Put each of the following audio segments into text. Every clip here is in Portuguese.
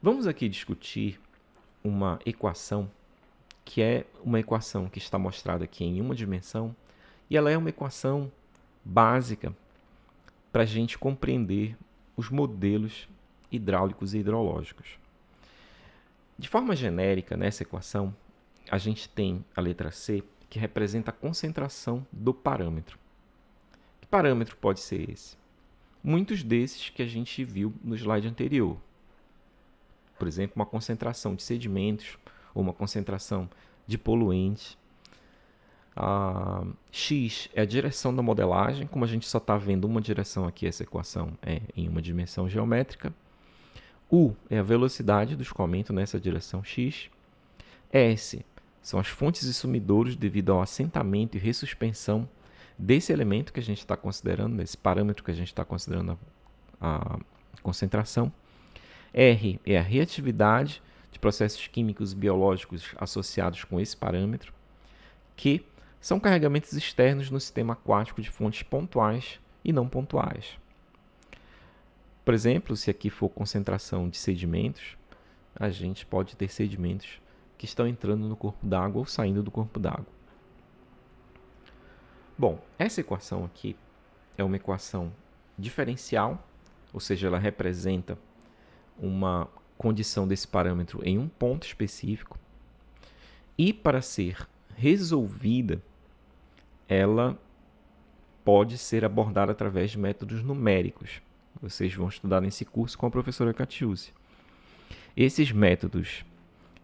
Vamos aqui discutir uma equação que é uma equação que está mostrada aqui em uma dimensão e ela é uma equação básica para a gente compreender os modelos hidráulicos e hidrológicos. De forma genérica, nessa equação, a gente tem a letra C, que representa a concentração do parâmetro. Que parâmetro pode ser esse? Muitos desses que a gente viu no slide anterior. Por exemplo, uma concentração de sedimentos ou uma concentração de poluentes. X é a direção da modelagem, como a gente só está vendo uma direção aqui, essa equação é em uma dimensão geométrica. U é a velocidade do escoamento nessa direção X. S são as fontes e sumidouros devido ao assentamento e ressuspensão desse elemento que a gente está considerando, desse parâmetro que a gente está considerando a concentração. R é a reatividade de processos químicos e biológicos associados com esse parâmetro. Q são carregamentos externos no sistema aquático de fontes pontuais e não pontuais. Por exemplo, se aqui for concentração de sedimentos, a gente pode ter sedimentos que estão entrando no corpo d'água ou saindo do corpo d'água. Bom, essa equação aqui é uma equação diferencial, ou seja, ela representa uma condição desse parâmetro em um ponto específico. E para ser resolvida, ela pode ser abordada através de métodos numéricos. Vocês vão estudar nesse curso com a professora Catiúcia. Esses métodos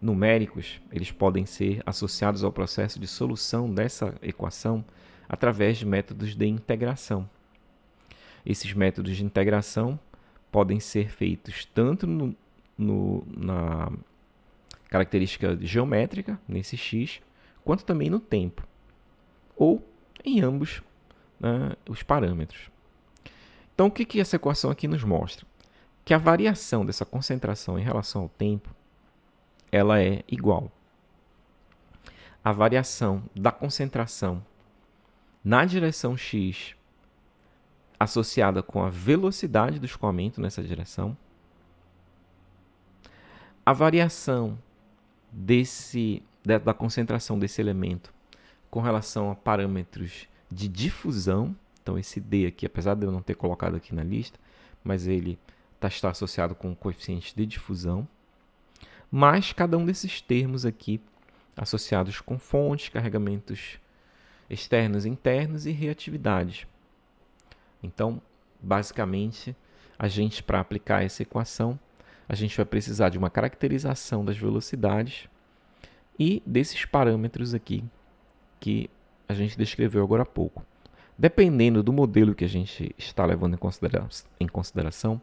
numéricos, eles podem ser associados ao processo de solução dessa equação através de métodos de integração. Esses métodos de integração podem ser feitos tanto na característica geométrica, nesse x, quanto também no tempo, ou em ambos os parâmetros. Então, o que essa equação aqui nos mostra? Que a variação dessa concentração em relação ao tempo ela é igual. A variação da concentração na direção x associada com a velocidade do escoamento nessa direção, a variação da concentração desse elemento com relação a parâmetros de difusão, então esse D aqui, apesar de eu não ter colocado aqui na lista, mas ele está associado com o coeficiente de difusão, mais cada um desses termos aqui associados com fontes, carregamentos externos e internos e reatividade. Então, basicamente, para aplicar essa equação, a gente vai precisar de uma caracterização das velocidades e desses parâmetros aqui que a gente descreveu agora há pouco. Dependendo do modelo que a gente está levando em consideração,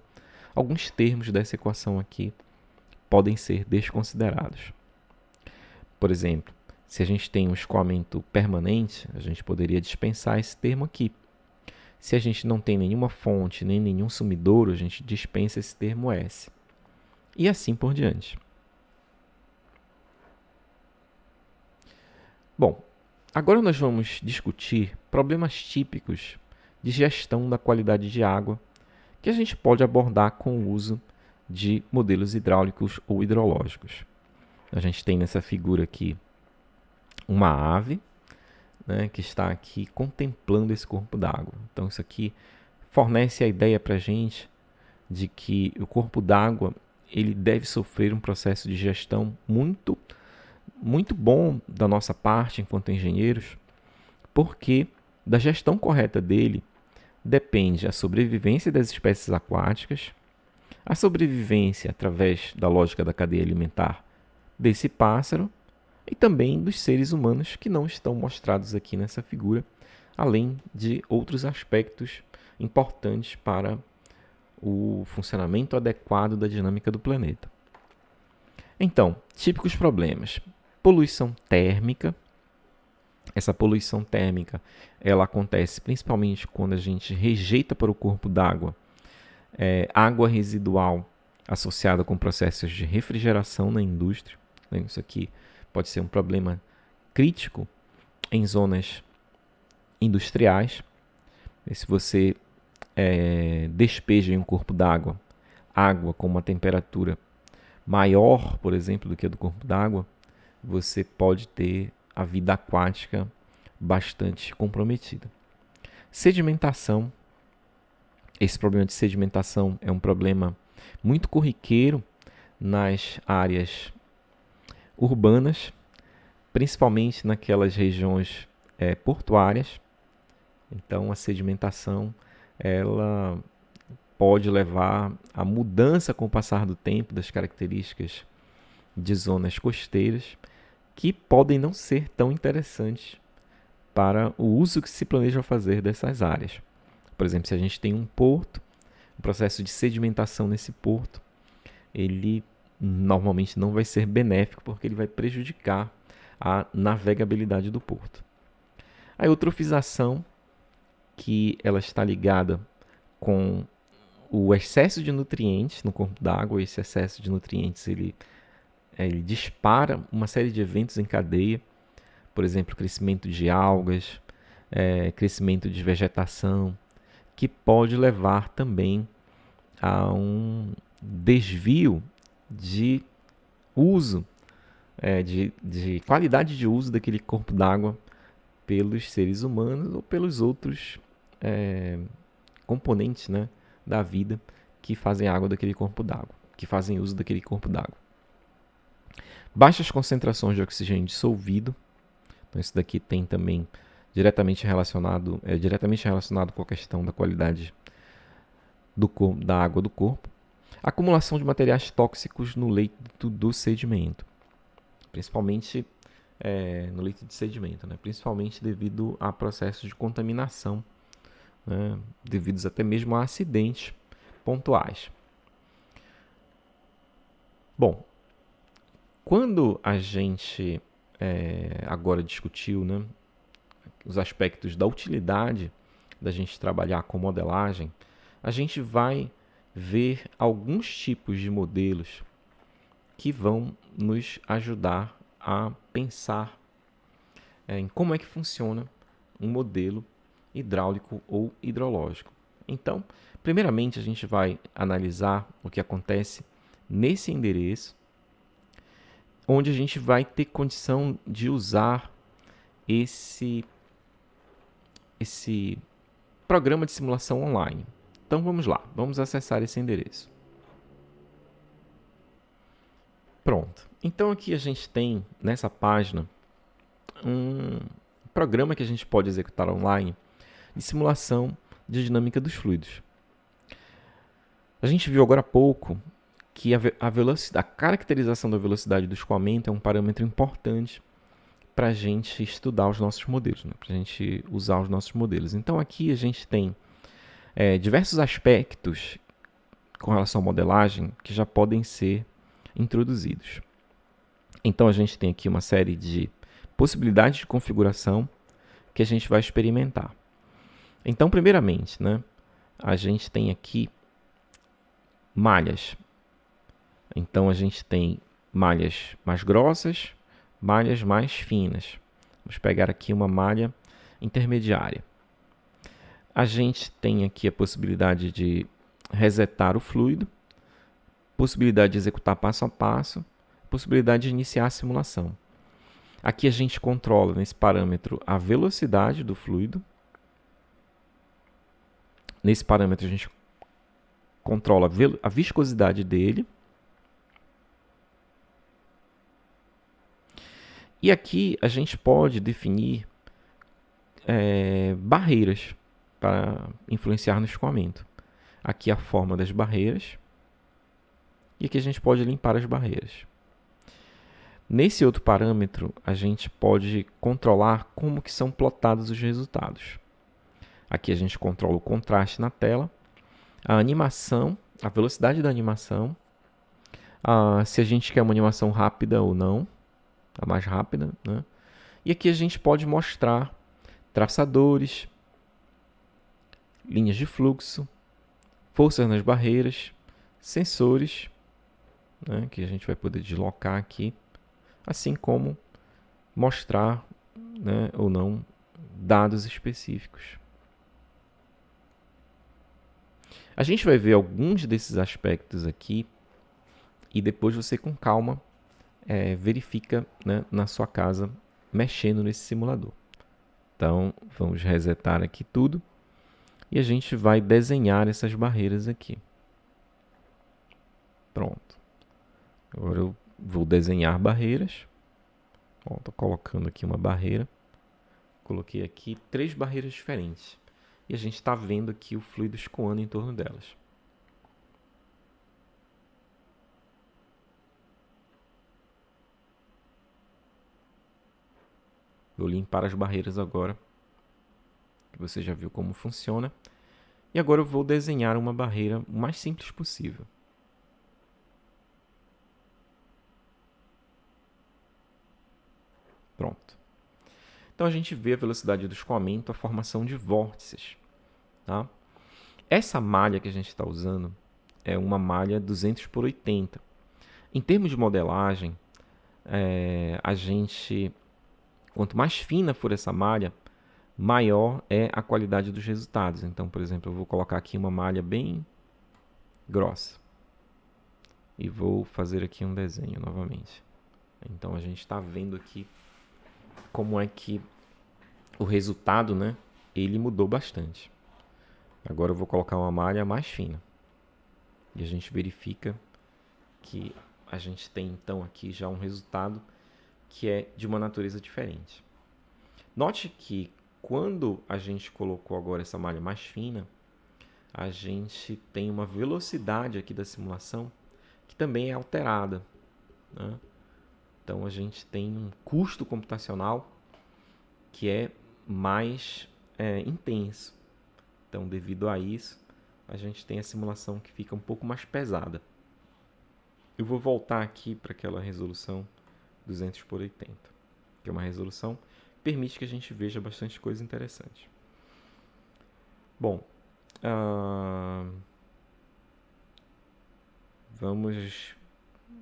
alguns termos dessa equação aqui podem ser desconsiderados. Por exemplo, se a gente tem um escoamento permanente, a gente poderia dispensar esse termo aqui. Se a gente não tem nenhuma fonte, nem nenhum sumidouro, a gente dispensa esse termo S. E assim por diante. Bom, agora nós vamos discutir problemas típicos de gestão da qualidade de água que a gente pode abordar com o uso de modelos hidráulicos ou hidrológicos. A gente tem nessa figura aqui uma ave, que está aqui contemplando esse corpo d'água. Então isso aqui fornece a ideia para a gente de que o corpo d'água ele deve sofrer um processo de gestão muito bom da nossa parte enquanto engenheiros, porque da gestão correta dele depende a sobrevivência das espécies aquáticas, a sobrevivência através da lógica da cadeia alimentar desse pássaro e também dos seres humanos que não estão mostrados aqui nessa figura, além de outros aspectos importantes para o funcionamento adequado da dinâmica do planeta. Então, típicos problemas. Poluição térmica. Essa poluição térmica ela acontece principalmente quando a gente rejeita para o corpo d'água água residual associada com processos de refrigeração na indústria. Isso aqui pode ser um problema crítico em zonas industriais. E se você despeja em um corpo d'água água com uma temperatura maior, por exemplo, do que a do corpo d'água, você pode ter a vida aquática bastante comprometida. Sedimentação. Esse problema de sedimentação é um problema muito corriqueiro nas áreas urbanas, principalmente naquelas regiões portuárias. Então, a sedimentação ela pode levar à mudança com o passar do tempo das características de zonas costeiras, que podem não ser tão interessantes para o uso que se planeja fazer dessas áreas. Por exemplo, se a gente tem um porto, o processo de sedimentação nesse porto, ele normalmente não vai ser benéfico, porque ele vai prejudicar a navegabilidade do porto. A eutrofização, que ela está ligada com o excesso de nutrientes no corpo d'água. Esse excesso de nutrientes ele dispara uma série de eventos em cadeia, por exemplo, crescimento de algas, crescimento de vegetação, que pode levar também a um desvio de uso, de qualidade de uso daquele corpo d'água pelos seres humanos ou pelos outros componentes, né, da vida que fazem água daquele corpo d'água, que fazem uso daquele corpo d'água. Baixas concentrações de oxigênio dissolvido. Então isso daqui tem também diretamente relacionado com a questão da qualidade da água do corpo. Acumulação de materiais tóxicos no leito do sedimento, principalmente no leito de sedimento, né? Principalmente devido a processos de contaminação, né? Devidos até mesmo a acidentes pontuais. Bom, quando a gente agora discutiu, né, os aspectos da utilidade da gente trabalhar com modelagem, a gente vai ver alguns tipos de modelos que vão nos ajudar a pensar em como é que funciona um modelo hidráulico ou hidrológico. Então, primeiramente, a gente vai analisar o que acontece nesse endereço, onde a gente vai ter condição de usar esse programa de simulação online. Então vamos lá, vamos acessar esse endereço. Pronto. Então aqui a gente tem nessa página um programa que a gente pode executar online de simulação de dinâmica dos fluidos. A gente viu agora há pouco que a caracterização da velocidade do escoamento é um parâmetro importante para a gente estudar os nossos modelos, né? Para a gente usar os nossos modelos. Então aqui a gente tem diversos aspectos com relação à modelagem que já podem ser introduzidos. Então a gente tem aqui uma série de possibilidades de configuração que a gente vai experimentar. Então, primeiramente, né, a gente tem aqui malhas. Então a gente tem malhas mais grossas, malhas mais finas. Vamos pegar aqui uma malha intermediária. A gente tem aqui a possibilidade de resetar o fluido, possibilidade de executar passo a passo, possibilidade de iniciar a simulação. Aqui a gente controla nesse parâmetro a velocidade do fluido. Nesse parâmetro a gente controla a viscosidade dele. E aqui a gente pode definir barreiras para influenciar no escoamento. Aqui a forma das barreiras. E aqui a gente pode limpar as barreiras. Nesse outro parâmetro, a gente pode controlar como que são plotados os resultados. Aqui a gente controla o contraste na tela, a animação, a velocidade da animação, se a gente quer uma animação rápida ou não, a mais rápida, né? E aqui a gente pode mostrar traçadores, linhas de fluxo, forças nas barreiras, sensores, né, que a gente vai poder deslocar aqui, assim como mostrar, né, ou não dados específicos. A gente vai ver alguns desses aspectos aqui e depois você com calma verifica, né, na sua casa mexendo nesse simulador. Então vamos resetar aqui tudo e a gente vai desenhar essas barreiras aqui. Pronto. Agora eu vou desenhar barreiras. Estou colocando aqui uma barreira. Coloquei aqui 3 barreiras diferentes. E a gente está vendo aqui o fluido escoando em torno delas. Vou limpar as barreiras agora, que você já viu como funciona. E agora eu vou desenhar uma barreira o mais simples possível. Pronto. Então a gente vê a velocidade do escoamento, a formação de vórtices. Tá? Essa malha que a gente está usando é uma malha 200 por 80. Em termos de modelagem, quanto mais fina for essa malha, maior é a qualidade dos resultados. Então, por exemplo, eu vou colocar aqui uma malha bem grossa. E vou fazer aqui um desenho novamente. Então a gente está vendo aqui como é que o resultado, né, ele mudou bastante. Agora eu vou colocar uma malha mais fina. E a gente verifica que a gente tem então aqui já um resultado que é de uma natureza diferente. Note que quando a gente colocou agora essa malha mais fina, a gente tem uma velocidade aqui da simulação que também é alterada, né? Então a gente tem um custo computacional que é mais intenso. Então, devido a isso, a gente tem a simulação que fica um pouco mais pesada. Eu vou voltar aqui para aquela resolução 200 por 80, que é uma resolução que permite que a gente veja bastante coisa interessante. Bom, vamos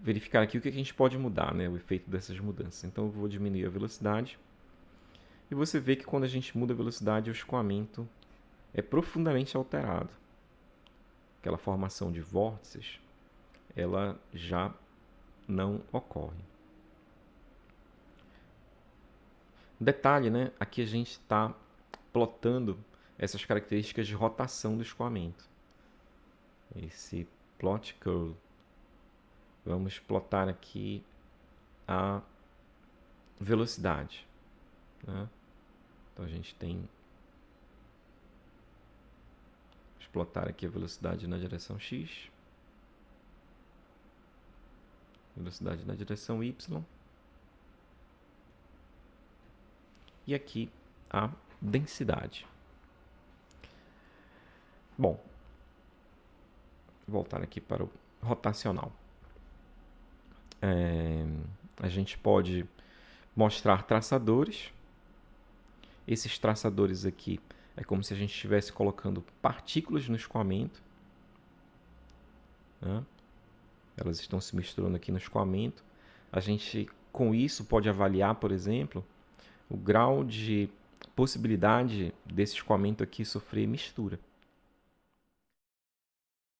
verificar aqui o que a gente pode mudar, né, o efeito dessas mudanças. Então eu vou diminuir a velocidade e você vê que quando a gente muda a velocidade, o escoamento é profundamente alterado. Aquela formação de vórtices, ela já não ocorre. Detalhe, né? Aqui a gente está plotando essas características de rotação do escoamento. Esse plot curve. Vamos plotar aqui a velocidade, né? Então a gente tem... Vamos plotar aqui a velocidade na direção x. Velocidade na direção y. E aqui a densidade. Bom, vou voltar aqui para o rotacional. A gente pode mostrar traçadores. Esses traçadores aqui é como se a gente estivesse colocando partículas no escoamento, né? Elas estão se misturando aqui no escoamento. A gente, com isso, pode avaliar, por exemplo, o grau de possibilidade desse escoamento aqui sofrer mistura.